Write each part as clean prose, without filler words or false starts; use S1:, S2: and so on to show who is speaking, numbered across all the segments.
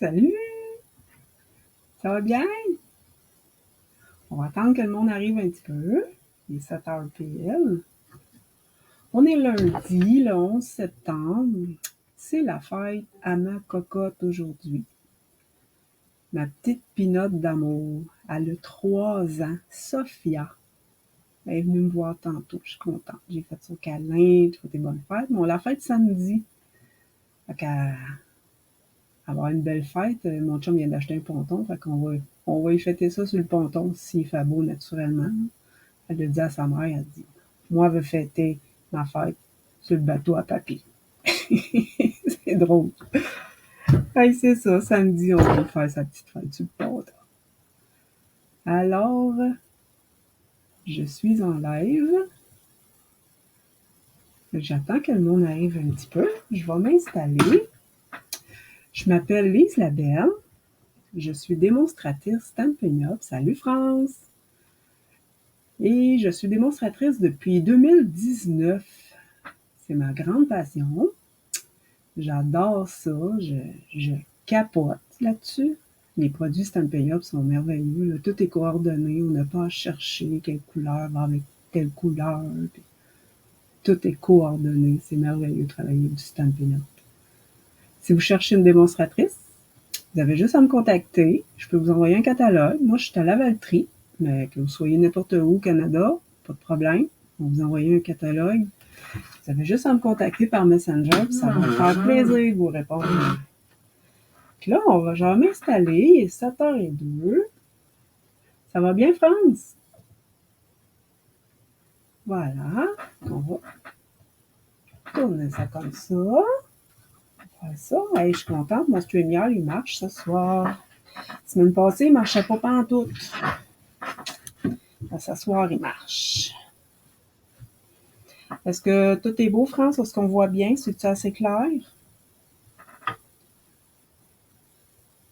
S1: Salut! Ça va bien? On va attendre que le monde arrive un petit peu. Il est 7h pile. On est lundi, le 11 septembre. C'est la fête à ma cocotte aujourd'hui. Ma petite pinotte d'amour. Elle a 3 ans. Sophia. Elle est venue me voir tantôt. Je suis contente. J'ai fait son câlin, j'ai fait des bonnes fêtes. Mais on l'a fête samedi. Fait qu'à avoir une belle fête, mon chum vient d'acheter un ponton. Fait on va y fêter ça sur le ponton s'il fait beau naturellement. Elle a dit à sa mère, elle dit, moi, je veux fêter ma fête sur le bateau à papy. C'est drôle. Hey, c'est ça, samedi, on va faire sa petite fête sur le ponton. Alors, je suis en live. J'attends que le monde arrive un petit peu. Je vais m'installer. Je m'appelle Lise Labelle. Je suis démonstratrice Stampin' Up. Salut France! Et je suis démonstratrice depuis 2019. C'est ma grande passion. J'adore ça. Je capote là-dessus. Les produits Stampin' Up sont merveilleux. Là. Tout est coordonné. On n'a pas à chercher quelle couleur va avec telle couleur. Puis tout est coordonné. C'est merveilleux de travailler avec du Stampin' Up. Si vous cherchez une démonstratrice, vous avez juste à me contacter. Je peux vous envoyer un catalogue. Moi, je suis à Lavaltrie, mais que vous soyez n'importe où au Canada, pas de problème. On va vous envoyer un catalogue. Vous avez juste à me contacter par Messenger, puis ça va me faire plaisir de vous répondre. Puis là, je vais m'installer. Il est 7h02. Ça va bien, France? Voilà. On va tourner ça comme ça. Faire ça. Hey, je suis contente. Mon StreamYard, il marche ce soir. La semaine passée, il ne marchait pas pantoute. Ce soir, il marche. Est-ce que tout est beau, France? Est-ce qu'on voit bien? C'est-tu assez clair?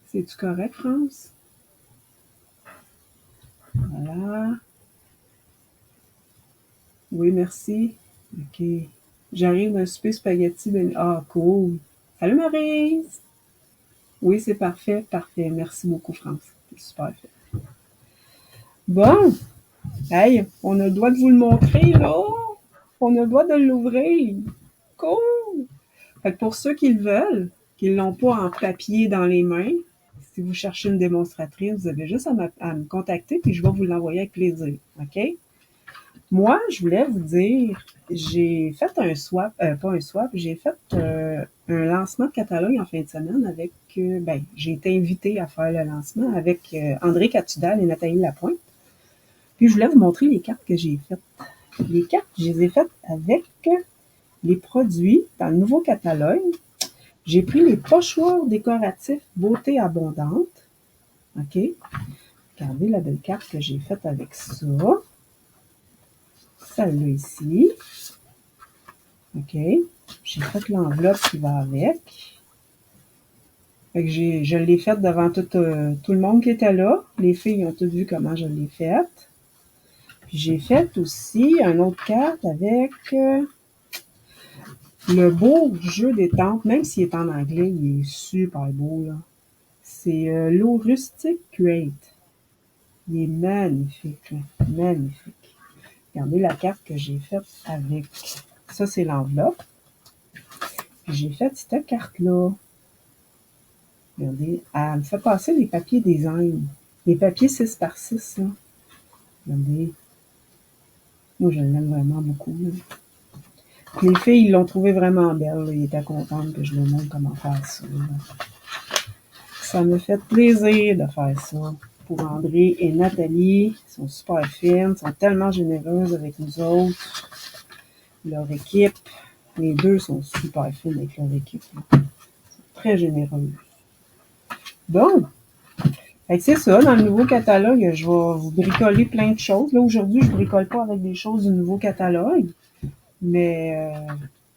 S1: C'est-tu correct, France? Voilà. Oui, merci. OK. J'arrive d'un souper spaghetti. Ah, cool. Salut, Maryse! Oui, c'est parfait. Parfait. Merci beaucoup, France. C'est super fait. Bon. Hey, on a le droit de vous le montrer, là. On a le droit de l'ouvrir. Cool! Fait que pour ceux qui le veulent, qui ne l'ont pas en papier dans les mains, si vous cherchez une démonstratrice, vous avez juste à me contacter puis je vais vous l'envoyer avec plaisir. OK? Moi, je voulais vous dire, j'ai fait un swap, pas un swap, j'ai fait un lancement de catalogue en fin de semaine avec, j'ai été invitée à faire le lancement avec André Catudal et Nathalie Lapointe. Puis je voulais vous montrer les cartes que j'ai faites. Les cartes, je les ai faites avec les produits dans le nouveau catalogue. J'ai pris les pochoirs décoratifs Beauté Abondante. OK? Regardez la belle carte que j'ai faite avec ça. Celle-là ici. OK? J'ai fait l'enveloppe qui va avec. Fait que je l'ai faite devant tout le monde qui était là. Les filles ont toutes vu comment je l'ai faite. Puis j'ai fait aussi une autre carte avec le beau jeu d'étampe, même s'il est en anglais, il est super beau, là. C'est l'eau rustique Create. Il est magnifique, là. Magnifique. Regardez la carte que j'ai faite avec. Ça, c'est l'enveloppe. Puis j'ai fait cette carte-là. Regardez, elle me fait passer des papiers design. Les papiers 6x6, là. Regardez. Moi, je l'aime vraiment beaucoup, là. Les filles, ils l'ont trouvé vraiment belle. Là. Ils étaient contentes que je leur montre comment faire ça. Là. Ça me fait plaisir de faire ça pour André et Nathalie. Ils sont super fines, ils sont tellement généreuses avec nous autres. Leur équipe, les deux sont super fines avec leur équipe. Là. Ils sont très généreuses. Bon, c'est ça, dans le nouveau catalogue, je vais vous bricoler plein de choses. Là, aujourd'hui, je bricole pas avec des choses du nouveau catalogue, mais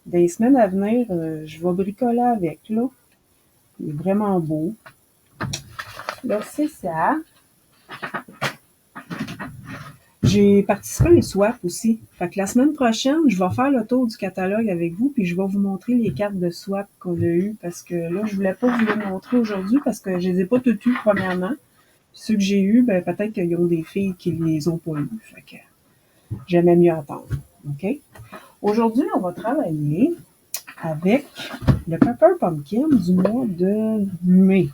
S1: dans les semaines à venir, je vais bricoler avec, là. Il est vraiment beau. Là, c'est ça. J'ai participé à une swap aussi. Fait que la semaine prochaine, je vais faire le tour du catalogue avec vous, puis je vais vous montrer les cartes de swap qu'on a eues, parce que là, je voulais pas vous les montrer aujourd'hui, parce que je les ai pas toutes eues, premièrement. Puis ceux que j'ai eus, ben, peut-être qu'ils ont des filles qui les ont pas eues. Fait que j'aimais mieux attendre. OK? Aujourd'hui, on va travailler avec le Pepper Pumpkin du mois de mai.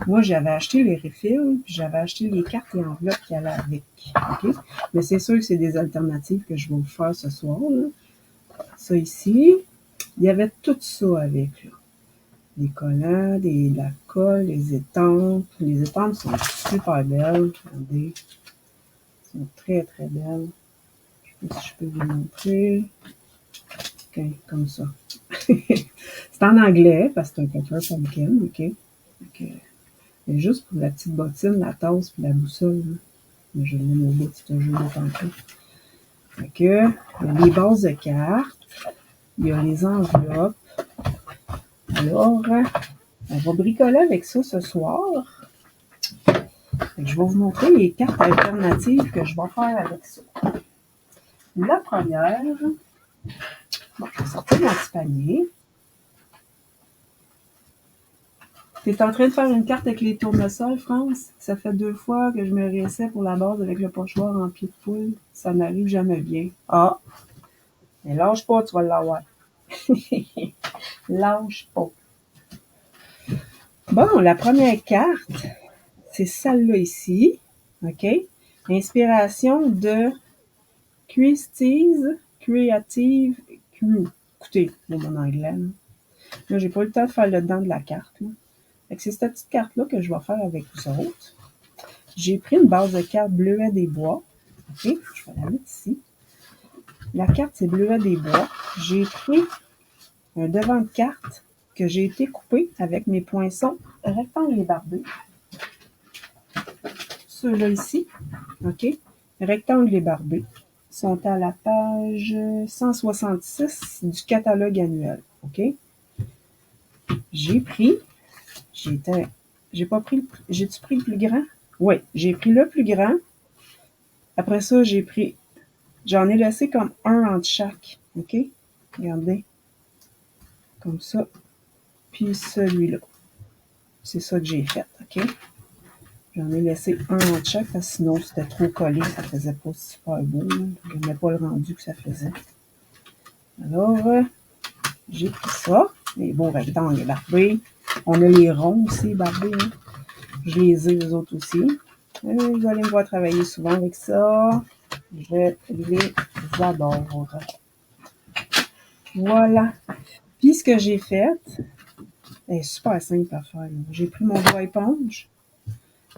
S1: Moi, j'avais acheté les refills, puis j'avais acheté les cartes et enveloppes qui allaient avec. OK? Mais c'est sûr que c'est des alternatives que je vais vous faire ce soir. Là. Ça ici, il y avait tout ça avec. Là. Des collants, de la colle, les étampes. Les étampes sont super belles. Regardez. Elles sont très, très belles. Je sais pas si je peux vous montrer. OK, comme ça. C'est en anglais, parce que c'est un Pepper Pumpkin, OK? OK. Et juste pour la petite bottine, la tasse et la boussole. Là. Mais je l'ai au bout de ce jeu de tantôt. Fait que, il y a les bases de cartes, il y a les enveloppes. Alors, on va bricoler avec ça ce soir. Fait que je vais vous montrer les cartes alternatives que je vais faire avec ça. La première, bon, je vais sortir mon petit panier. Tu es en train de faire une carte avec les tournesols, France? Ça fait 2 fois que je me réessaie pour la base avec le pochoir en pied de poule. Ça n'arrive jamais bien. Ah! Mais lâche pas, tu vas l'avoir. Lâche pas. Bon, la première carte, c'est celle-là ici. OK? Inspiration de Christie's Creative Crew. Écoutez, c'est mon anglais. Là, j'ai pas eu le temps de faire le dedans de la carte. Là. C'est cette petite carte-là que je vais faire avec vous autres. J'ai pris une base de carte Bleuet des Bois. OK? Je vais la mettre ici. La carte, c'est Bleuet des Bois. J'ai pris un devant de carte que j'ai été coupé avec mes poinçons rectangles et barbés. Ceux-là ici, OK? Rectangles et barbés sont à la page 166 du catalogue annuel, OK? J'ai pris, j'ai pas pris, j'ai-tu pris le plus grand? Oui, j'ai pris le plus grand. Après ça, j'en ai laissé comme un entre chaque, OK? Regardez, comme ça. Puis celui-là. C'est ça que j'ai fait, OK? J'en ai laissé un entre chaque, parce que sinon c'était trop collé, ça faisait pas super beau. Je n'aimais pas le rendu que ça faisait. Alors, j'ai pris ça, les beaux rectangles barbés. On a les ronds aussi barbés. Hein. Je les ai, eux autres aussi. Vous allez me voir travailler souvent avec ça. Je les adore. Voilà. Puis ce que j'ai fait, c'est super simple à faire. J'ai pris mon doigt éponge.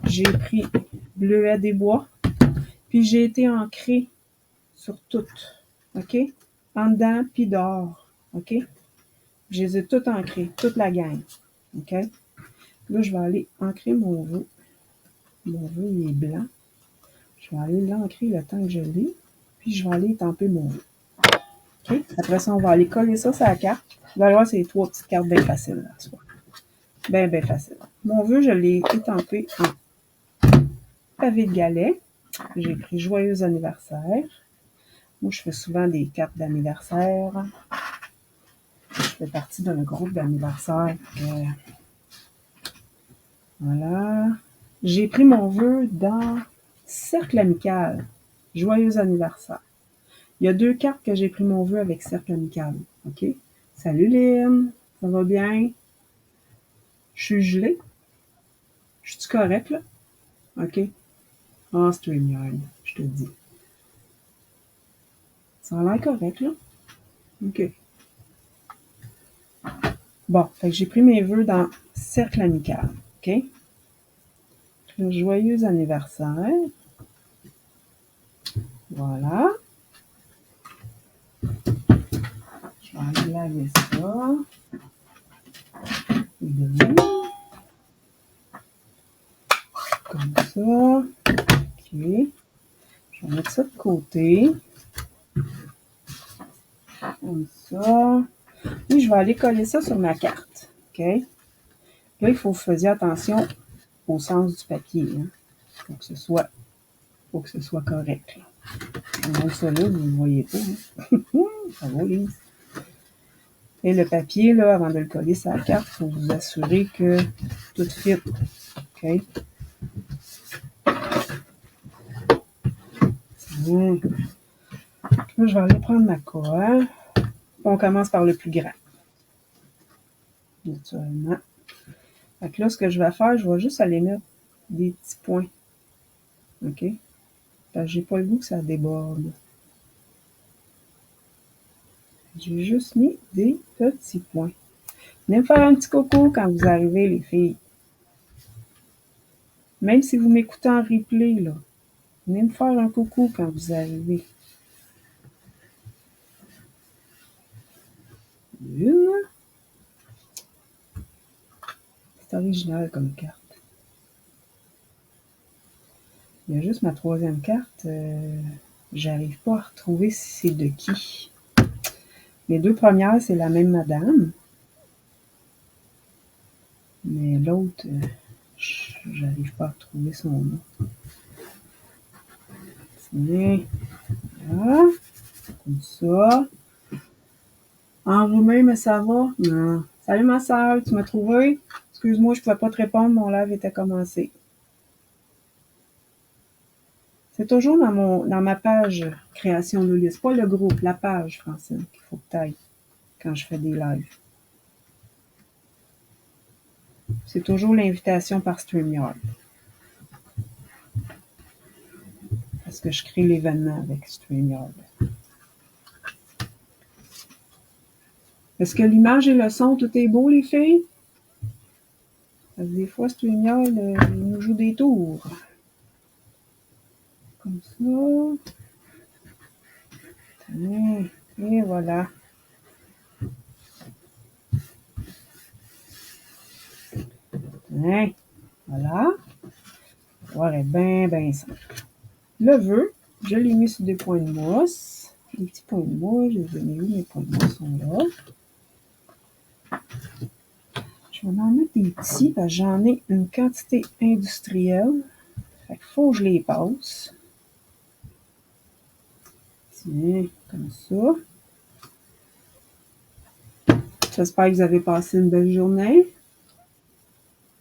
S1: J'ai pris Bleuet des Bois. Puis j'ai été ancrée sur toutes. OK? En dedans, puis dehors. OK? Je les ai toutes ancrées, toute la gang. OK? Là, je vais aller ancrer mon vœu. Mon vœu, il est blanc. Je vais aller l'ancrer le temps que je l'ai. Puis, je vais aller étamper mon vœu. OK? Après ça, on va aller coller ça sur la carte. Vous allez voir, c'est 3 petites cartes bien faciles. Là, bien, bien facile. Mon vœu, je l'ai étampé en pavé de galet. J'ai écrit « Joyeux anniversaire ». Moi, je fais souvent des cartes d'anniversaire. Je fais partie d'un groupe d'anniversaire. Voilà. J'ai pris mon vœu dans Cercle amical. Joyeux anniversaire. Il y a 2 cartes que j'ai pris mon vœu avec Cercle amical. OK? Salut Lynn. Ça va bien? Je suis gelée. Je suis correct, là? OK? Ah, StreamYard, je te dis. Ça a l'air correct, là? OK. Bon, fait que j'ai pris mes vœux dans Cercle amical. OK? Joyeux anniversaire. Voilà. Je vais aller laver ça. Comme ça. OK. Je vais mettre ça de côté. Comme ça. Et je vais aller coller ça sur ma carte. OK? Là, il faut que vous fassiez attention au sens du papier. Hein? Faut que ce soit correct. Là. Donc ça là, vous ne voyez pas. Hein? Bravo, Lise. Et le papier, là, avant de le coller sur la carte, il faut vous assurer que tout fit. OK? Bon. Là, je vais aller prendre ma colle. On commence par le plus grand. Naturellement. Fait que là, ce que je vais faire, je vais juste aller mettre des petits points. OK? Parce que j'ai pas le goût que ça déborde. J'ai juste mis des petits points. Venez me faire un petit coucou quand vous arrivez, les filles. Même si vous m'écoutez en replay, là. Venez me faire un coucou quand vous arrivez. Une. C'est original comme carte. Il y a juste ma troisième carte. J'arrive pas à retrouver si c'est de qui. Les deux premières, c'est la même madame. Mais l'autre, j'arrive pas à retrouver son nom. Tiens, voilà, comme ça. Enrhumé, mais ça va? Non. Salut ma soeur, tu m'as trouvé? Excuse-moi, je pouvais pas te répondre, mon live était commencé. C'est toujours dans ma page création de liste, pas le groupe, la page, Francine, qu'il faut que tu ailles quand je fais des lives. C'est toujours l'invitation par StreamYard. Parce que je crée l'événement avec StreamYard. Est-ce que l'image et le son, tout est beau, les filles? Parce que des fois, StreamYard, il nous joue des tours. Comme ça. Et voilà. Hein? Voilà. Voir est bien simple. Le vœu, je l'ai mis sur des points de mousse. Les petits points de mousse, je les ai mis où? Mes points de mousse sont là. Je vais en mettre des petits parce que j'en ai une quantité industrielle. Fait qu'il faut que je les passe. Tiens, comme ça. J'espère que vous avez passé une belle journée.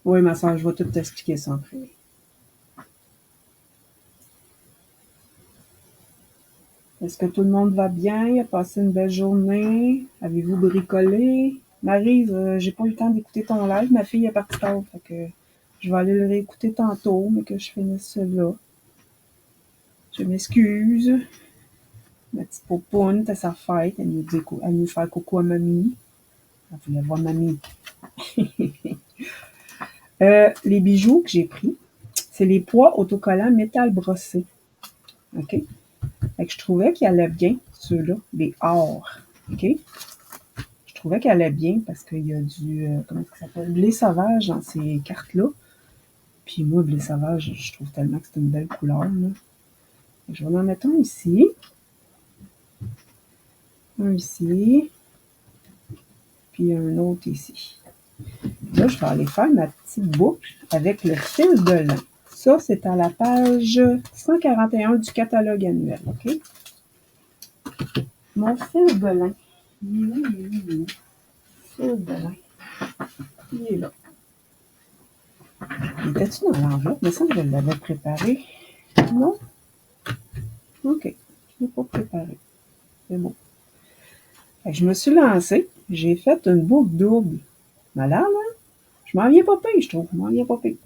S1: Oui, ma soeur, je vais tout t'expliquer ça en privé. Est-ce que tout le monde va bien? A passé une belle journée? Avez-vous bricolé? Marie, j'ai pas eu le temps d'écouter ton live. Ma fille est partie tard, fait que je vais aller le réécouter tantôt, mais que je finisse celui-là. Je m'excuse. Ma petite popoune, t'as sa fête. Elle nous fait coucou à mamie. Elle voulait voir mamie. Les bijoux que j'ai pris, c'est les pois autocollants métal brossé. OK? Fait que je trouvais qu'ils allaient bien, ceux-là, les or. OK? Je trouvais qu'elle allait bien parce qu'il y a du, comment ça s'appelle, blé sauvage dans ces cartes-là. Puis moi, blé sauvage, je trouve tellement que c'est une belle couleur. Là. Je vais en mettre un ici. Un ici. Puis un autre ici. Là, je vais aller faire ma petite boucle avec le fil de lin. Ça, c'est à la page 141 du catalogue annuel. OK? Mon fil de lin. Il fil de lin. Il est là. Il était-tu dans l'enveloppe? Mais ça, je l'avais préparé. Non? OK. Je ne l'ai pas préparé. C'est bon. Fait que je me suis lancée. J'ai fait une boucle double. Malade, hein? Je m'en viens pas pire, je trouve. Je m'en viens pas pire.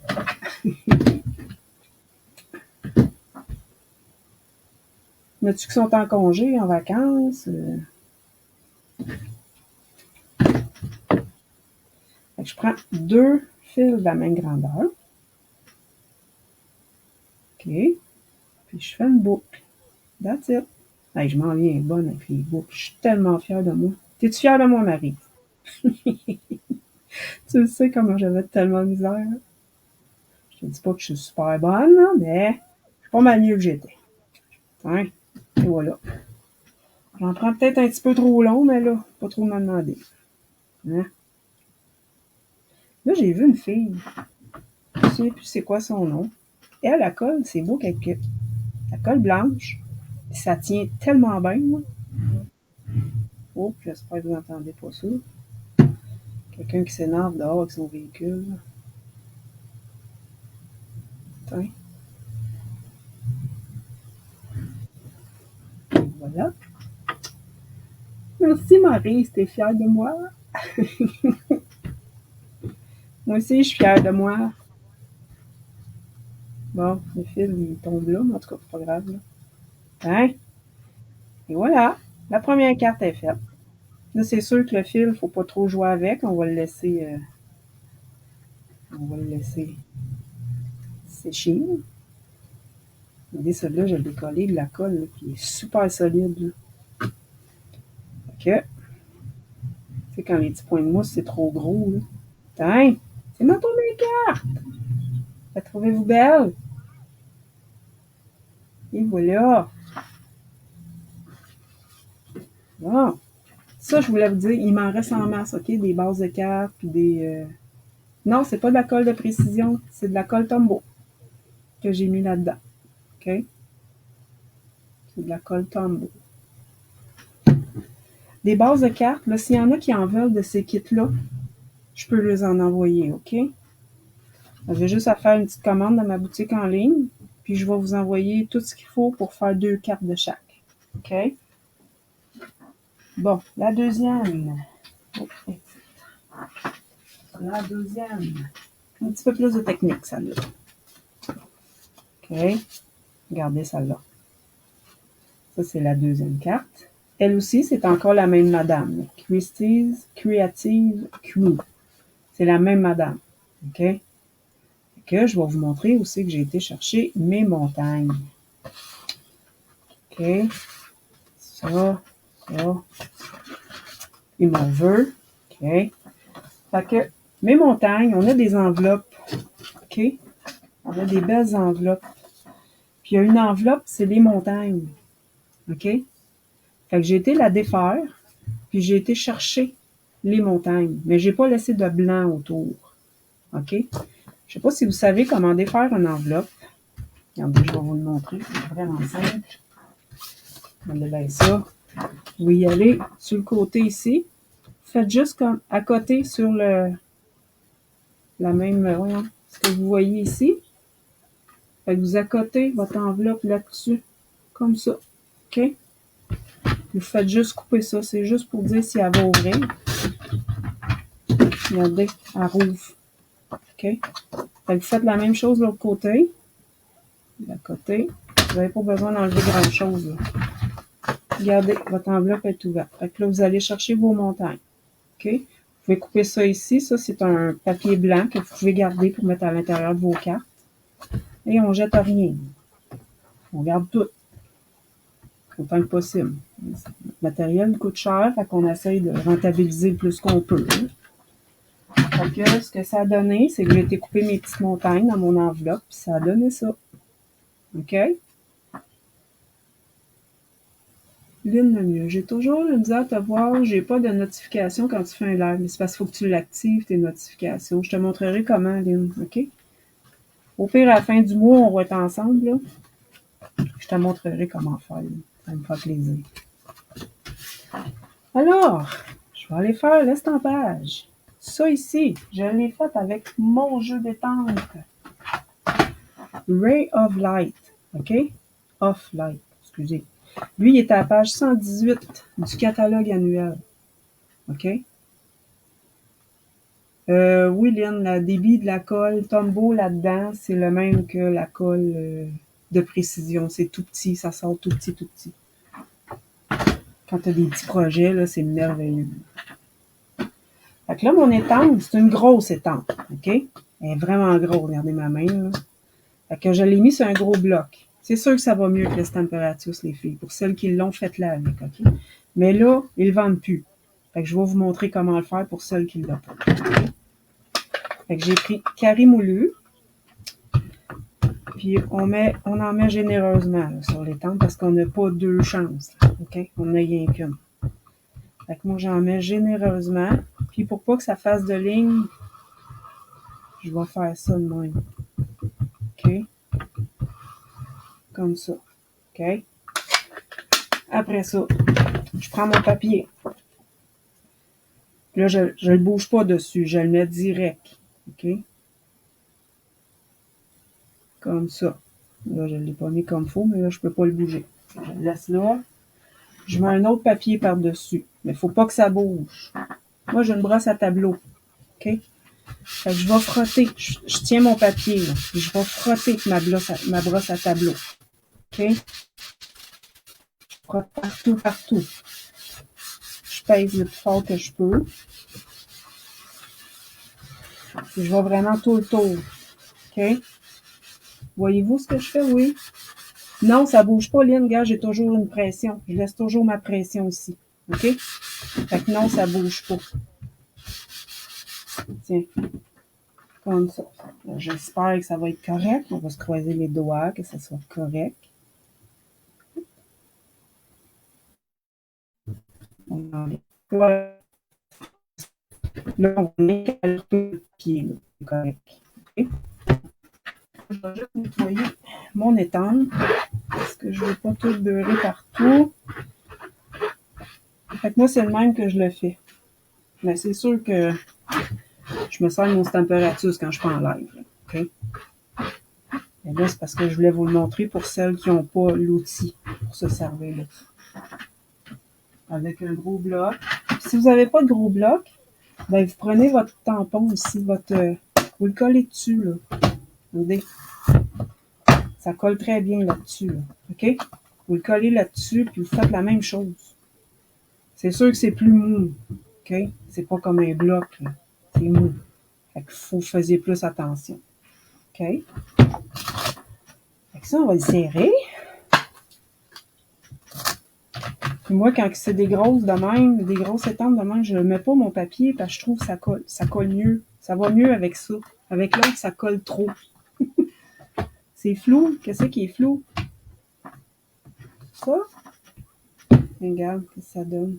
S1: Y en a-tu qui sont en congé, en vacances? Fait que je prends 2 fils de la même grandeur. OK. Puis je fais une boucle. That's it. Hey, je m'en viens bonne avec les boucles. Je suis tellement fière de moi. T'es-tu fière de moi, Marie? Tu sais comment j'avais tellement de misère. Je te dis pas que je suis super bonne, là, mais je suis pas mal mieux que j'étais. Hein? Et voilà. J'en prends peut-être un petit peu trop long, mais là, pas trop m'en demander. Hein? Là, j'ai vu une fille. Je sais plus c'est quoi son nom. Elle, la colle, c'est beau qu'elle quitte. La colle blanche. Ça tient tellement bien, moi. Oh, j'espère que vous n'entendez pas ça. Quelqu'un qui s'énerve dehors avec son véhicule. Attends. Voilà. Merci Marie, t'es fière de moi? Moi aussi, je suis fière de moi. Bon, le fil, il tombe là, mais en tout cas, c'est pas grave. Là. Hein? Et voilà, la première carte est faite. Là, c'est sûr que le fil, il ne faut pas trop jouer avec. On va le laisser sécher. Regardez, celui-là, je l'ai collé de la colle, là, qui est super solide. Là. Ok. Tu sais, quand les petits points de mousse, c'est trop gros. Là. Tiens, c'est ma première carte. La trouvez-vous belle? Et voilà. Bon. Ça, je voulais vous dire, il m'en reste en masse, OK? Des bases de cartes, puis des... Non, c'est pas de la colle de précision, c'est de la colle Tombow que j'ai mis là-dedans. OK? C'est de la colle Tombow. Des bases de cartes, là, s'il y en a qui en veulent de ces kits-là, je peux les en envoyer, OK? J'ai juste à faire une petite commande dans ma boutique en ligne, puis je vais vous envoyer tout ce qu'il faut pour faire 2 cartes de chaque. OK? Bon, la deuxième. La deuxième. Un petit peu plus de technique, celle-là. OK? Regardez celle-là. Ça, c'est la deuxième carte. Elle aussi, c'est encore la même madame. Christie's Creative Crew. C'est la même madame. OK? Que je vais vous montrer aussi que j'ai été chercher mes montagnes. OK? Ça. Et mon vœu. OK? Fait que mes montagnes, on a des enveloppes. OK? On a des belles enveloppes. Puis il y a une enveloppe, c'est les montagnes. OK? Fait que j'ai été la défaire, puis j'ai été chercher les montagnes. Mais j'ai pas laissé de blanc autour. OK? Je sais pas si vous savez comment défaire une enveloppe. Regardez, je vais vous le montrer. C'est vraiment simple. Regardez bien ça. Vous y allez sur le côté ici. Faites juste comme à côté sur la même, voyons, ce que vous voyez ici. Fait que vous accotez votre enveloppe là-dessus. Comme ça. OK? Vous faites juste couper ça. C'est juste pour dire si elle va ouvrir. Regardez, elle rouvre. OK? Fait que vous faites la même chose de l'autre côté. De l'autre côté. Vous n'avez pas besoin d'enlever grand-chose. Là. Regardez, votre enveloppe est ouverte. Fait que là, vous allez chercher vos montagnes. OK? Vous pouvez couper ça ici. Ça, c'est un papier blanc que vous pouvez garder pour mettre à l'intérieur de vos cartes. Et on jette rien. On garde tout. Autant que possible. Le matériel coûte cher, fait qu'on essaye de rentabiliser le plus qu'on peut. Fait que ce que ça a donné, c'est que j'ai été couper mes petites montagnes dans mon enveloppe, puis ça a donné ça. OK? Lynn Lemieux, j'ai toujours la misère à te voir, j'ai pas de notification quand tu fais un live, mais c'est parce qu'il faut que tu l'actives, tes notifications. Je te montrerai comment, Lynn, OK? Au pire, à la fin du mois, on va être ensemble, là. Je te montrerai comment faire, là. Ça me fera plaisir. Alors, je vais aller faire l'estampage. Ça ici, je l'ai fait avec mon jeu d'étampe. Ray of Light, OK? Of Light, excusez. Lui, il est à la page 118 du catalogue annuel. OK? Oui, Lynn, le débit de la colle Tombow là-dedans, c'est le même que la colle de précision. C'est tout petit, ça sort tout petit, tout petit. Quand tu as des petits projets, là, c'est merveilleux. Fait que là, mon étampe, c'est une grosse étampe. OK? Elle est vraiment grosse. Regardez ma main, là. Fait que je l'ai mis sur un gros bloc. C'est sûr que ça va mieux que les Stamparatus, les filles. Pour celles qui l'ont, faites-la avec, OK? Mais là, ils le vendent plus. Fait que je vais vous montrer comment le faire pour celles qui l'ont pas. Fait que j'ai pris carré moulu. Puis on en met généreusement là, sur les tempes parce qu'on n'a pas deux chances. Là, OK? On n'a rien qu'une. Fait que moi, j'en mets généreusement. Puis pour pas que ça fasse de ligne, je vais faire ça de même. OK? Comme ça. OK? Après ça, je prends mon papier. Là, je le bouge pas dessus. Je le mets direct. OK? Comme ça. Là, je l'ai pas mis comme il faut, mais là, je peux pas le bouger. Je le laisse là. Je mets un autre papier par-dessus. Mais il faut pas que ça bouge. Moi, j'ai une brosse à tableau. OK? Fait que je vais frotter. Je tiens mon papier, là. Puis je vais frotter avec ma brosse à tableau. OK? Je frotte partout, partout. Je pèse le plus fort que je peux. Puis je vais vraiment tout le tour. OK? Voyez-vous ce que je fais? Oui. Non, ça bouge pas, Lynn. Regarde, j'ai toujours une pression. Je laisse toujours ma pression ici. OK? Fait que non, ça bouge pas. Tiens. Comme ça. J'espère que ça va être correct. On va se croiser les doigts, que ça soit correct. Là, on va nettoyer le pied. C'est correct. Okay? Je vais juste nettoyer mon étang. Parce que je ne veux pas tout beurrer partout. Fait que moi, c'est le même que je le fais. Mais c'est sûr que je me sers mon Stamparatus quand je suis en live. OK? Et là, c'est parce que je voulais vous le montrer pour celles qui n'ont pas l'outil pour se servir là. Avec un gros bloc. Puis, si vous n'avez pas de gros bloc, ben vous prenez votre tampon ici, vous le collez dessus, là. Regardez. Ça colle très bien là-dessus, là. OK? Vous le collez là-dessus, puis vous faites la même chose. C'est sûr que c'est plus mou. OK? C'est pas comme un bloc, là. C'est mou. Fait qu'il faut que vous fassiez plus attention. OK? Fait que ça, on va le serrer. Puis moi, quand c'est des grosses de même, des grosses étampes de même, je ne mets pas mon papier parce que je trouve que ça colle. Ça colle mieux. Ça va mieux avec ça. Avec l'autre, ça colle trop. C'est flou. Qu'est-ce qui est flou? Ça? Regarde, ce que ça donne.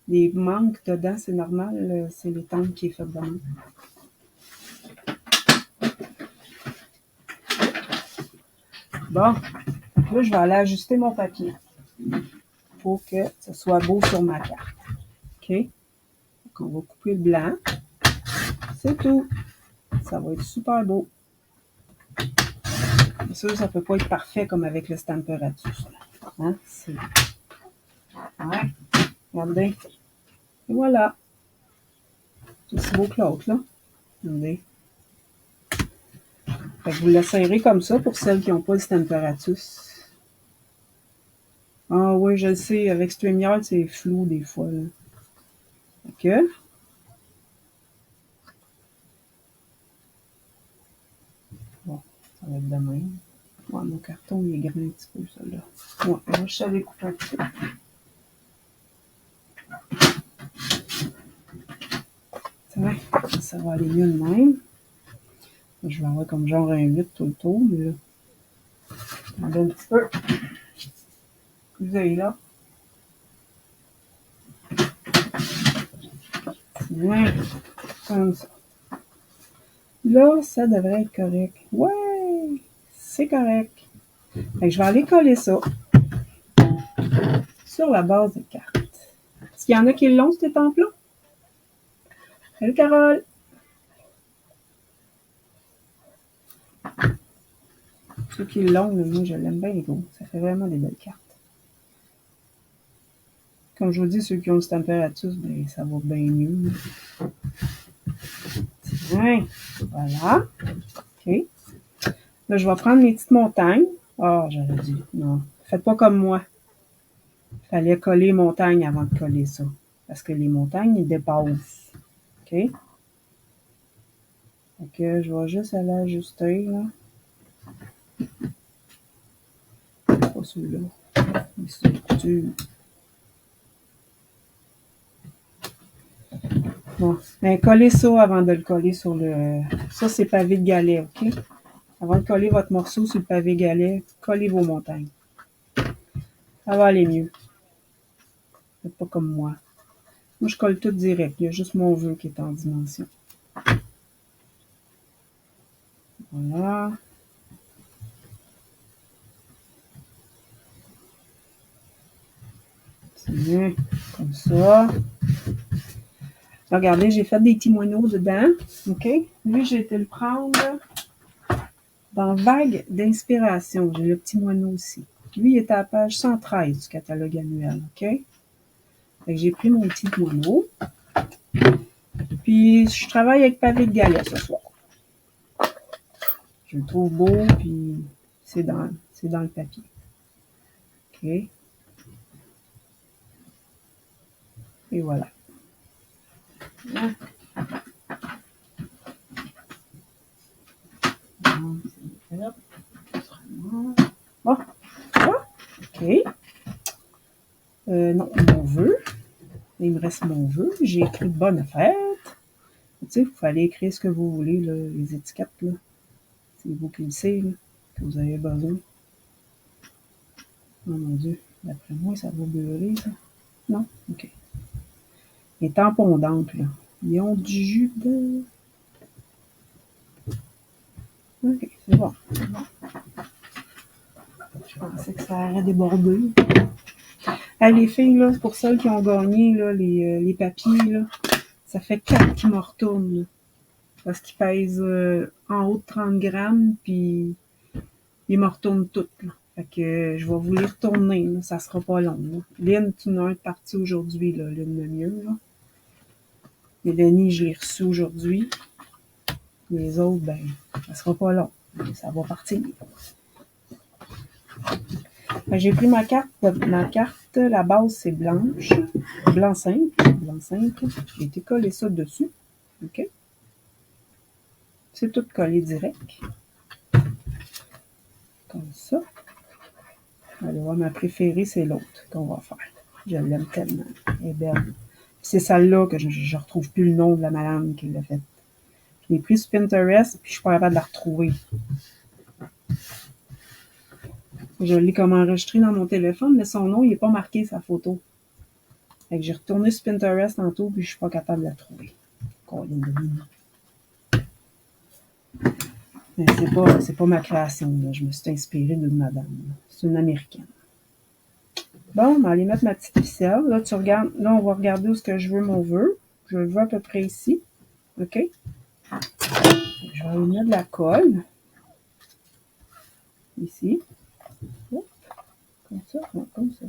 S1: Les manques dedans, c'est normal. C'est l'étampe qui est faite de même. Bon. Là, je vais aller ajuster mon papier pour que ce soit beau sur ma carte. OK? Donc, on va couper le blanc. C'est tout. Ça va être super beau. Bien sûr, ça ne peut pas être parfait comme avec le Stamparatus. Hein? Ouais. Regardez. Et voilà. C'est aussi beau que l'autre, là. Regardez. Fait que vous l'essayerez comme ça pour celles qui n'ont pas le Stamparatus. Ah oui, je le sais. Avec StreamYard, c'est flou des fois, là. Fait que... Bon, ça va être de même. Ouais, mon carton, il est grand un petit peu, ça, là. Ouais, moi, je savais couper un petit peu. Ça va aller mieux de même. Je vais avoir comme genre un 8 tout le tour, mais là, on va un petit peu. Vous avez là. Ouais, comme ça. Là, ça devrait être correct. Ouais, c'est correct. Fait que je vais aller coller ça sur la base de carte. Est-ce qu'il y en a qui l'ont, cet étampe-là? Salut, Carole! Ceux qui l'ont, moi, je l'aime bien gros. Ça fait vraiment des belles cartes. Comme je vous dis, ceux qui ont le Stamparatus, ben, ça va bien mieux. Tiens, voilà. OK. Là, je vais prendre mes petites montagnes. Ah, j'aurais dû. Non, faites pas comme moi. Il fallait coller les montagnes avant de coller ça. Parce que les montagnes, ils dépassent. OK? Fait que je vais juste aller ajuster, là. Pas celui-là. Bon, mais collez ça avant de le coller sur le... Ça, c'est pavé de galets, OK? Avant de coller votre morceau sur le pavé galet, collez vos montagnes. Ça va aller mieux. Faites pas comme moi. Moi, je colle tout direct. Il y a juste mon vœu qui est en dimension. Voilà. Bien, comme ça. Regardez, j'ai fait des petits moineaux dedans. OK? Lui, j'ai été le prendre dans Vague d'inspiration. J'ai le petit moineau aussi. Lui, il est à la page 113 du catalogue annuel. OK? Fait que j'ai pris mon petit moineau. Puis, je travaille avec pavé de galets ce soir. Je le trouve beau, puis c'est dans le papier. OK? Et voilà. Bon, OK. Non, mon vœu. Il me reste mon vœu. J'ai écrit bonne fête. Tu sais, il fallait écrire ce que vous voulez, là, les étiquettes. Là. C'est vous qui le savez, là, que vous avez besoin. Oh mon Dieu. D'après moi, ça va beurrer, ça. Non? OK. Les tampons d'encre, là. Ils ont du jus de... OK, c'est bon. Je pensais que ça aurait débordé. Les filles, là, pour celles qui ont gagné là, les papiers, là, ça fait 4 qui me retournent. Là, parce qu'ils pèsent en haut de 30 grammes, puis ils me retournent toutes. Là. Fait que je vais vous les retourner, là, ça sera pas long. Là. Lynn, tu n'as un parti aujourd'hui, là, Lynn le mieux. Là. Mélanie, je l'ai reçu aujourd'hui. Les autres, ben, ça sera pas long. Ça va partir. J'ai pris ma carte. La base, c'est blanche. Blanc simple. J'ai été collé ça dessus. OK? C'est tout collé direct. Comme ça. Allez voir, ma préférée, c'est l'autre qu'on va faire. Je l'aime tellement. Elle est belle. C'est celle-là que je ne retrouve plus le nom de la madame qui l'a faite. Je l'ai pris sur Pinterest, puis je suis pas capable de la retrouver. Je l'ai comme enregistré dans mon téléphone, mais son nom, il n'est pas marqué, sa photo. Fait que j'ai retourné sur Pinterest tantôt, puis je suis pas capable de la trouver. Mais c'est pas ma création, là. Je me suis inspirée d'une madame. C'est une américaine. Bon, on va aller mettre ma petite ficelle. Là, tu regardes. Là, on va regarder où est-ce que je veux mon vœu. Je le veux à peu près ici. OK? Je vais aller mettre de la colle. Ici. Hop. Comme ça. Non, comme ça.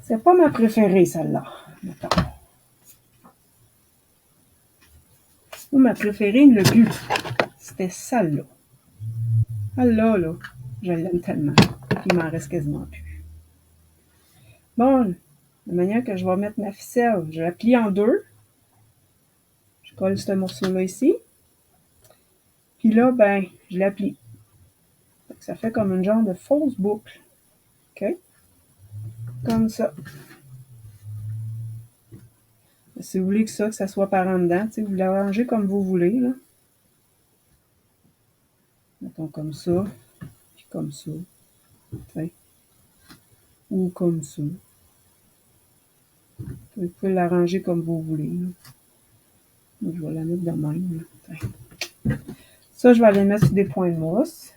S1: C'est pas ma préférée, celle-là. Attends. Moi, ma préférée, le but, c'était celle-là. Celle-là, là, je l'aime tellement. Il m'en reste quasiment plus. Bon, la manière que je vais mettre ma ficelle, je la plie en deux. Je colle ce morceau-là ici. Puis là, ben, je la plie. Ça fait comme une genre de fausse boucle. OK? Comme ça. Si vous voulez que ça soit par en dedans, vous l'arrangez comme vous voulez. Là. Mettons comme ça, puis comme ça. T'sais. Ou comme ça. Vous pouvez l'arranger comme vous voulez. Là. Je vais la mettre de même. Là. Ça, je vais aller mettre sur des points de mousse.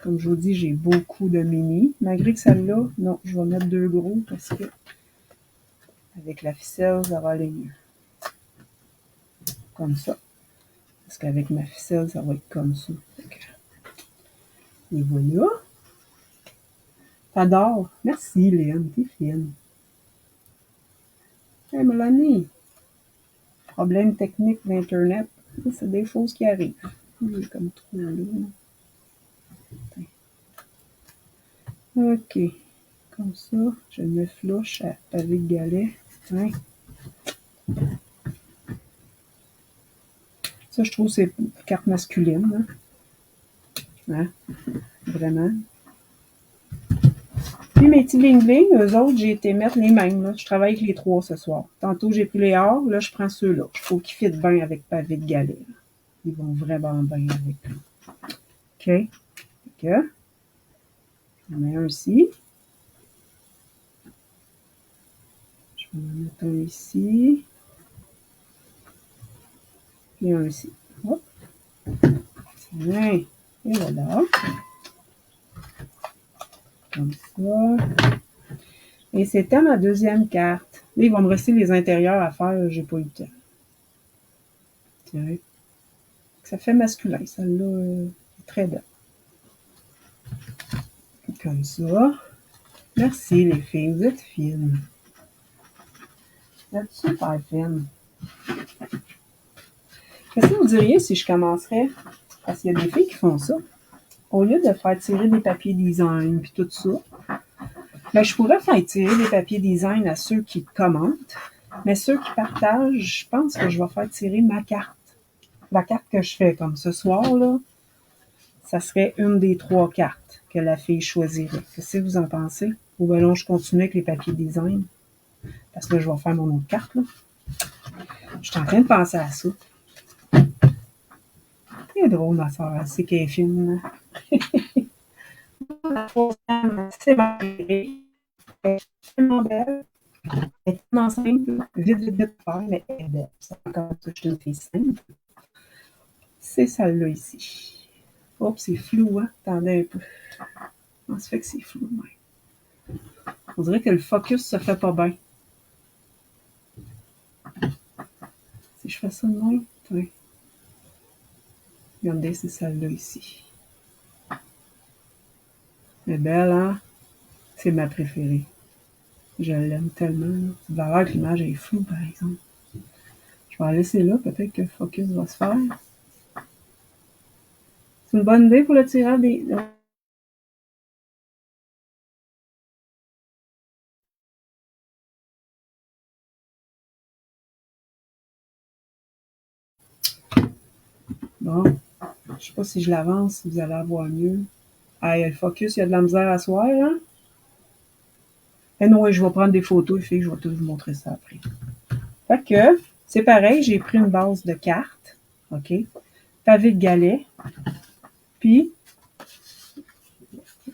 S1: Comme je vous dis, j'ai beaucoup de mini. Malgré que celle-là, non, je vais mettre 2 gros parce que avec la ficelle, ça va aller mieux. Comme ça. Parce qu'avec ma ficelle, ça va être comme ça. Et voilà. T'adores. Merci, Léon. T'es fine. Hey, Mélanie. Problème technique d'Internet. C'est des choses qui arrivent. J'ai comme trop là. OK. Comme ça, je me flouche avec galet. Hein? Ça, je trouve que c'est carte masculine. Hein? Vraiment. Puis mes petits bling-bling, eux autres, j'ai été mettre les mêmes. Là. Je travaille avec les 3 ce soir. Tantôt, j'ai pris les or. Là, je prends ceux-là. Il faut qu'ils fitent bien avec pavé de galet. Là. Ils vont vraiment bien avec. OK. OK. J'en mets un ici. Je vais en mettre un ici. Et un ici. Hop. Bien. Et voilà. comme ça. Et c'était ma deuxième carte. Là, il va me rester les intérieurs à faire, j'ai pas eu le temps. Tiens. Ça fait masculin, celle-là est très belle. Comme ça. Merci les filles, vous êtes fines. Vous êtes super fines. Qu'est-ce que vous diriez si je commencerais, parce qu'il y a des filles qui font ça, au lieu de faire tirer des papiers design puis tout ça, ben, je pourrais faire tirer des papiers design à ceux qui commentent, mais ceux qui partagent, je pense que je vais faire tirer ma carte. La carte que je fais comme ce soir, là, ça serait une des 3 cartes que la fille choisirait. Qu'est-ce que vous en pensez? Ou ben non, je continue avec les papiers design, parce que je vais faire mon autre carte, là. Je suis en train de penser à ça. C'est drôle, ma soeur, elle sait qu'elle est fine. La troisième, c'est ma préférée. Elle est tellement belle. Elle est tellement simple. Vite, vite, vite faire, mais elle est belle. C'est encore ça, je te le fais simple. C'est celle-là ici. Oups, c'est flou, hein? Attendez un peu. On se fait que c'est flou, ouais. On dirait que le focus se fait pas bien. Si je fais ça de même, oui. Regardez, c'est celle-là ici. Elle est belle, hein? C'est ma préférée. Je l'aime tellement. Tu vas voir que l'image est floue, par exemple. Je vais la laisser là. Peut-être que le focus va se faire. C'est une bonne idée pour le tirage des... Bon. Je sais pas si je l'avance, si vous allez avoir mieux. Ah, le focus, il y a de la misère à soir, hein? Eh non, je vais prendre des photos, les filles, je vais tout vous montrer ça après. Fait que, c'est pareil, j'ai pris une base de cartes, OK? Pavé de galets. Puis,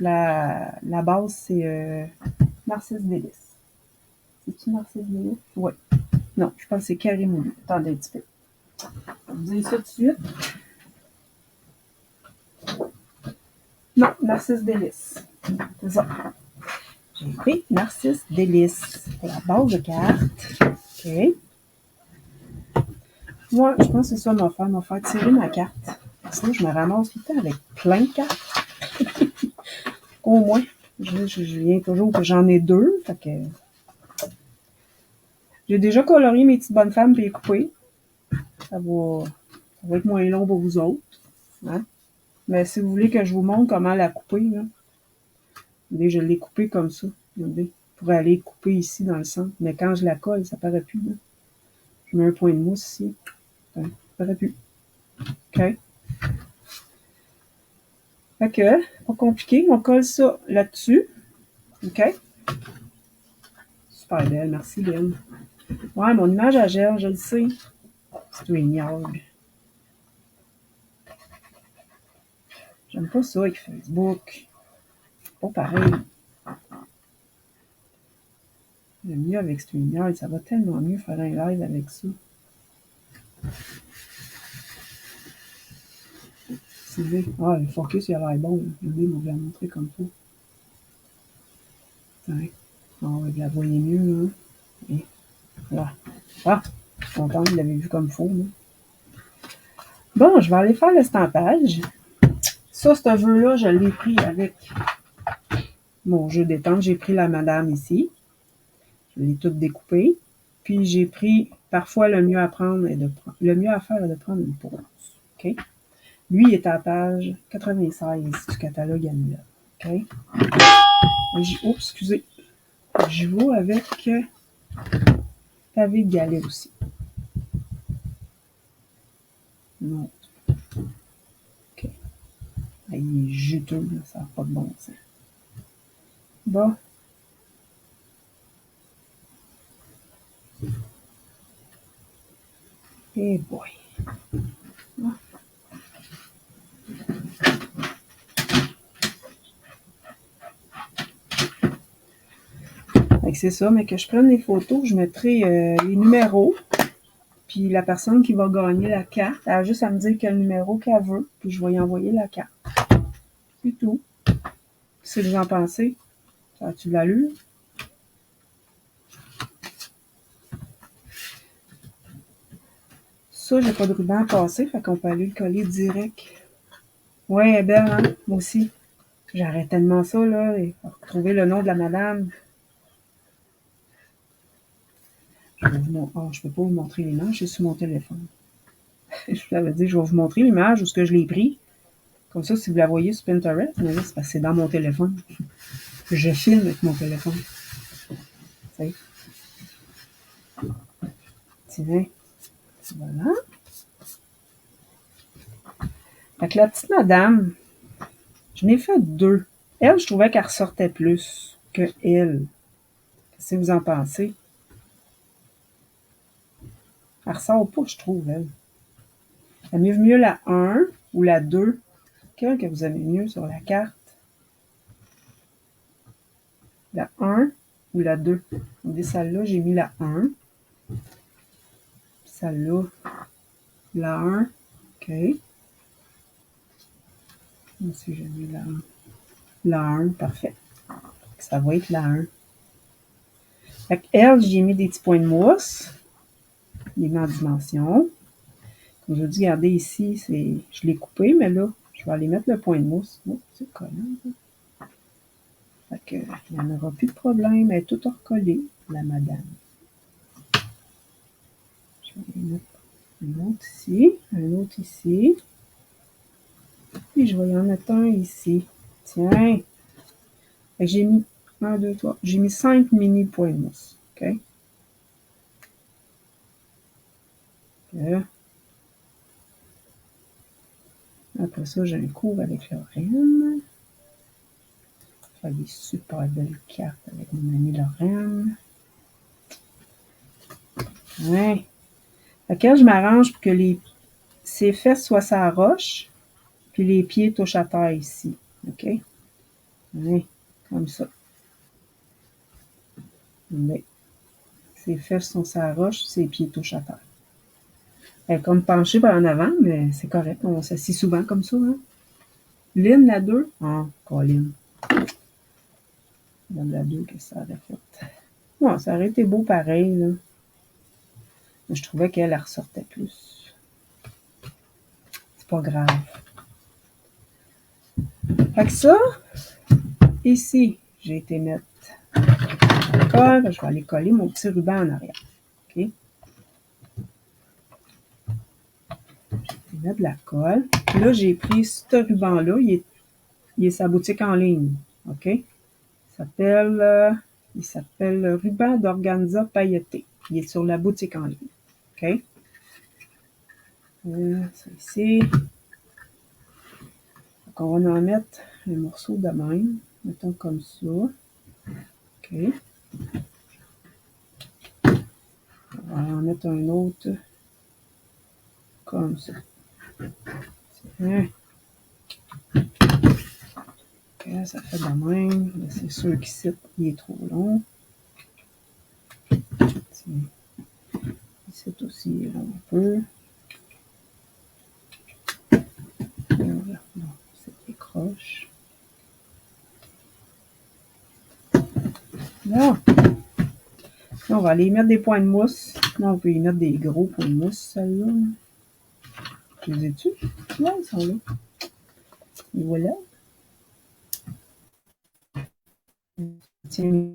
S1: la base, c'est Narcisse Délice. C'est-tu Narcisse Délice? Oui. Non, je pense que c'est Karim. Attendez un petit peu. Je vais vous dire ça tout de suite. Non, Narcisse Délice. C'est ça. J'ai pris Narcisse Délice pour la base de cartes. OK. Moi, je pense que c'est ça mon faire. M'en faire tirer ma carte. Sinon, je me ramasse tout le temps avec plein de cartes. Au moins. Je viens toujours que j'en ai 2. Fait que j'ai déjà colorié mes petites bonnes femmes et les couper. Ça va être moins long pour vous autres. Hein? Mais si vous voulez que je vous montre comment la couper, là, je l'ai coupée comme ça. Regardez, pour aller couper ici dans le centre. Mais quand je la colle, ça paraît plus. Là. Je mets un point de mousse ici. Ça paraît plus. OK? Fait que, pas compliqué. On colle ça là-dessus. OK? Super belle. Merci, Lynn. Ouais, mon image à gel, je le sais. C'est tout ignoble. J'aime pas ça avec Facebook. Pas pareil. J'aime mieux avec StreamYard. Ça va tellement mieux faire un live avec ça. C'est vrai. Ah, le focus, il a l'air bon. Regardez, on va la montrer comme ça. Tiens. On va la voyer mieux, là. Et voilà. Ah! Je suis contente, vous l'avez vu comme faux, là. Bon, je vais aller faire l'estampage. Ça, ce jeu-là, je l'ai pris avec mon jeu d'étendre. J'ai pris la madame ici. Je l'ai toute découpée. Puis j'ai pris, parfois, le mieux à prendre est de prendre. Le mieux à faire est de prendre une pause. OK? Lui, il est à la page 96 du catalogue annuel. OK? Oups, excusez. Je vais avec pavé de galet aussi. Non. OK. Ah, il est juteux, là, ça n'a pas de bon sens. Bon. Eh boy. Ah. C'est ça, mais que je prenne les photos, je mettrai les numéros. Puis la personne qui va gagner la carte, elle a juste à me dire quel numéro qu'elle veut, puis je vais y envoyer la carte. C'est tout. Qu'est-ce que vous en pensez? Ça a-tu de l'allure? Ça, j'ai pas de ruban à passer, fait qu'on peut aller le coller direct. Ouais, elle est belle, hein? Moi aussi. J'arrête tellement ça, là, et retrouver le nom de la madame. Je peux pas vous montrer l'image, c'est sur mon téléphone. Je vous avais dit, je vais vous montrer l'image où ce que je l'ai pris. Comme ça, si vous la voyez sur Pinterest, mais là, c'est parce que c'est dans mon téléphone. Je filme avec mon téléphone. T'sais. Tiens. Voilà. Fait que la petite madame, je n'ai fait 2. Elle, je trouvais qu'elle ressortait plus que elle. Qu'est-ce que vous en pensez? Elle ressort pas, je trouve, elle. Elle mieux mieux la 1 ou la 2. Quelle que vous aimez mieux sur la carte? La 1 ou la 2? Regardez, celle-là, j'ai mis la 1. Celle-là, la 1. OK. Moi aussi, j'ai mis la 1. La 1, parfait. Ça va être la 1. Fait qu'elle, j'ai mis des petits points de mousse. Les mis en dimension. Comme je vous dis, regardez ici, je l'ai coupé, mais là, je vais aller mettre le point de mousse. Oh, c'est collant. Fait que, il n'y en aura plus de problème. Elle est toute recollée, la madame. Je vais aller mettre un autre ici, un autre ici. Et je vais y en mettre un ici. Tiens. J'ai mis 1, 2, 3. J'ai mis 5 mini points de mousse. OK? Là. Après ça, j'ai un cours avec Lorraine. Je fais des super belles cartes avec mon amie Lorraine. Ouais. Fait que je m'arrange pour que ses fesses soient sa roche, puis les pieds touchent à terre ici. OK? Ouais. Comme ça. Ouais. Ses fesses sont sa roche, ses pieds touchent à terre. Elle est comme penchée par en avant, mais c'est correct. On s'assit souvent comme ça. Hein? Lynn, la 2. Ah, Colin. La 2, qu'est-ce que ça aurait fait? Bon, ça aurait été beau pareil. Là. Mais je trouvais qu'elle ressortait plus. C'est pas grave. Fait que ça, ici, j'ai été mettre la colle. Je vais aller coller mon petit ruban en arrière. OK? J'ai mettre de la colle. Là, j'ai pris ce ruban-là. Il est sa boutique en ligne. OK? Il s'appelle Ruban d'organza pailleté. Il est sur la boutique en ligne. OK? Ça ici. Donc, on va en mettre un morceau de même. Mettons comme ça. OK. On va en mettre un autre comme ça. Tiens. OK, ça fait de même. C'est sûr qu'ici, il est trop long. Tiens. Ici aussi, il est long un peu. Voilà. Non, c'est des croches. Là. Là, on va aller y mettre des points de mousse. Là, on peut y mettre des gros points de mousse, celle-là. Tu les as-tu? Là, ils sont là. Et voilà. Tiens,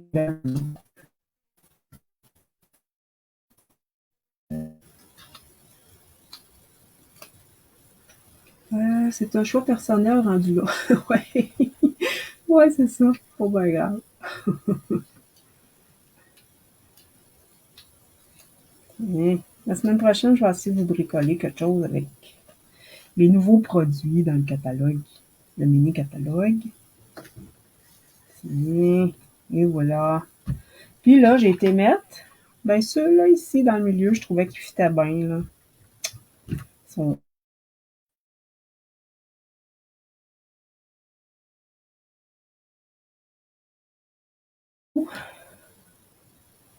S1: c'est un choix personnel rendu là. Ouais. Ouais, c'est ça. Pas bien grave. Bien. La semaine prochaine, je vais essayer de vous bricoler quelque chose avec les nouveaux produits dans le catalogue. Le mini-catalogue. Tiens. Et voilà. Puis là, j'ai été mettre, ben ceux-là ici dans le milieu, je trouvais qu'ils fitaient bien, là. Ils sont...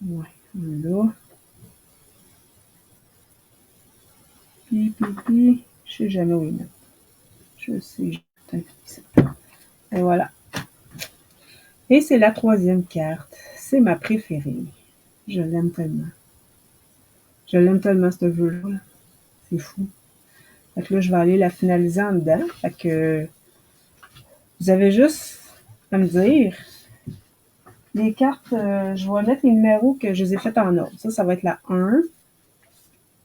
S1: Ouais, là. Puis, je sais jamais où les mettre. Je sais, et voilà. Et c'est la 3e carte. C'est ma préférée. Je l'aime tellement. Je l'aime tellement, ce jeu-là. C'est fou. Fait que là, je vais aller la finaliser en dedans. Fait que vous avez juste à me dire les cartes. Je vais mettre les numéros que je les ai faites en ordre. Ça va être la 1.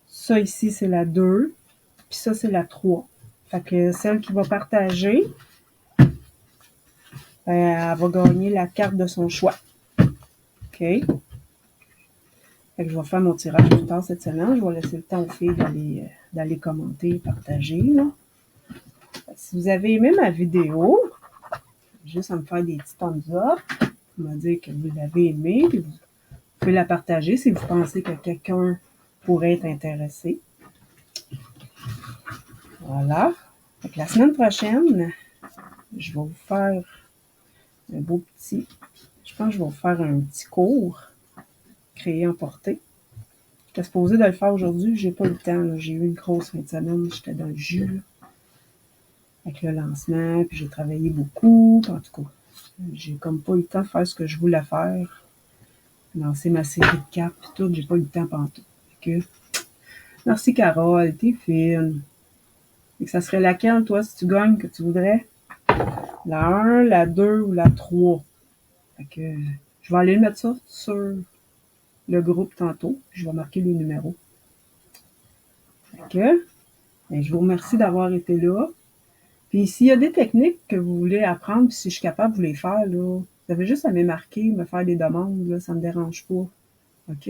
S1: Ça ici, c'est la 2. Puis ça, c'est la 3. Fait que celle qui va partager, elle va gagner la carte de son choix. OK? Fait que je vais faire mon tirage plus tard cette semaine. Je vais laisser le temps aux filles d'aller commenter et partager. Là. Si vous avez aimé ma vidéo, juste à me faire des petits thumbs up, me dire que vous l'avez aimé, puis vous pouvez la partager si vous pensez que quelqu'un pourrait être intéressé. Voilà. Donc, la semaine prochaine, je vais vous faire un beau petit... Je pense que je vais vous faire un petit cours créé en portée. J'étais supposée de le faire aujourd'hui, j'ai pas eu le temps. J'ai eu une grosse fin de semaine, j'étais dans le jus. Là, avec le lancement, puis j'ai travaillé beaucoup. En tout cas, j'ai comme pas eu le temps de faire ce que je voulais faire. Lancer ma série de cartes, puis tout, j'ai pas eu le temps pantoute. Fait que, merci Carole, t'es fine. Et que ça serait laquelle, toi, si tu gagnes, que tu voudrais? La 1, la 2 ou la 3? Fait que je vais aller mettre ça sur le groupe tantôt. Je vais marquer les numéros. Fait que, je vous remercie d'avoir été là. Puis s'il y a des techniques que vous voulez apprendre, puis si je suis capable de vous les faire, là, vous avez juste à me marquer, me faire des demandes, là, ça me dérange pas. OK?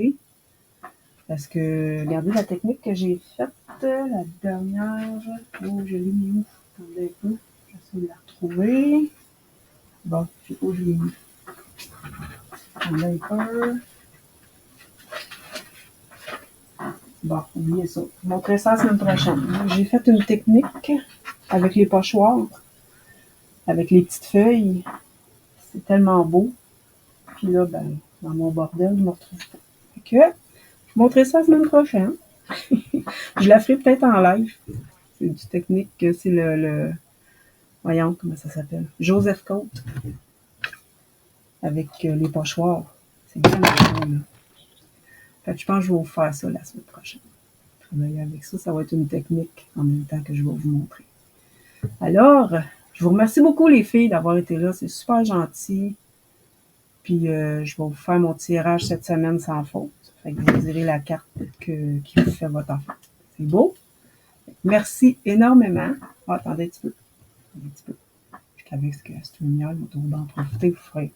S1: Parce que, regardez la technique que j'ai faite, la dernière. Oh, je l'ai mis où? Attendez un peu. J'essaie de la retrouver. Bon, je sais pas où je l'ai mis. Attendez un peu. Bon, oubliez ça. Je vous montrerai ça la semaine prochaine. J'ai fait une technique avec les pochoirs, avec les petites feuilles. C'est tellement beau. Puis là, ben, dans mon bordel, je me retrouve pas. Fait que, je vous montrerai ça la semaine prochaine. Je la ferai peut-être en live. C'est du technique, c'est voyons, comment ça s'appelle? Joseph Côte. Avec les pochoirs. C'est bien beau, là. Fait que je pense que je vais vous faire ça la semaine prochaine. Travailler avec ça, ça va être une technique en même temps que je vais vous montrer. Alors, je vous remercie beaucoup les filles d'avoir été là. C'est super gentil. Puis, je vais vous faire mon tirage cette semaine sans faute. Fait que vous direz la carte qui vous fait votre affaire. C'est beau? Merci énormément. Ah, attendez un petit peu. Un petit peu. Avec ce que c'est une lumière, on doit en profiter. Vous ferez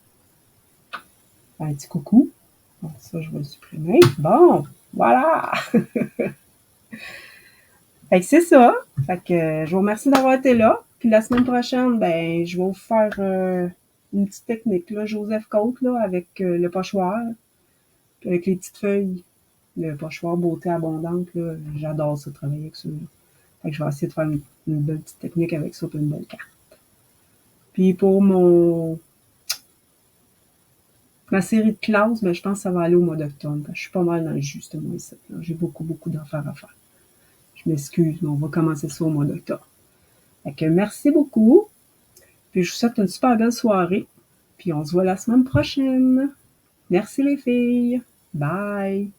S1: un petit coucou. Bon, ça, je vais le supprimer. Bon, voilà! Fait que c'est ça. Fait que je vous remercie d'avoir été là. Puis la semaine prochaine, ben, je vais vous faire une petite technique, là, Joseph Côte, là, avec le pochoir. Puis avec les petites feuilles. Le pochoir beauté abondante, là. J'adore ça, travailler avec ça. Là. Fait que je vais essayer de faire une belle petite technique avec ça, puis une belle carte. Puis pour ma série de classes, ben, je pense que ça va aller au mois d'octobre. Je suis pas mal dans le jus, ce mois-ci. J'ai beaucoup d'affaires à faire. Je m'excuse, mais on va commencer ça au mois d'octobre. Fait que merci beaucoup. Puis je vous souhaite une super belle soirée. Puis on se voit la semaine prochaine. Merci les filles. Bye.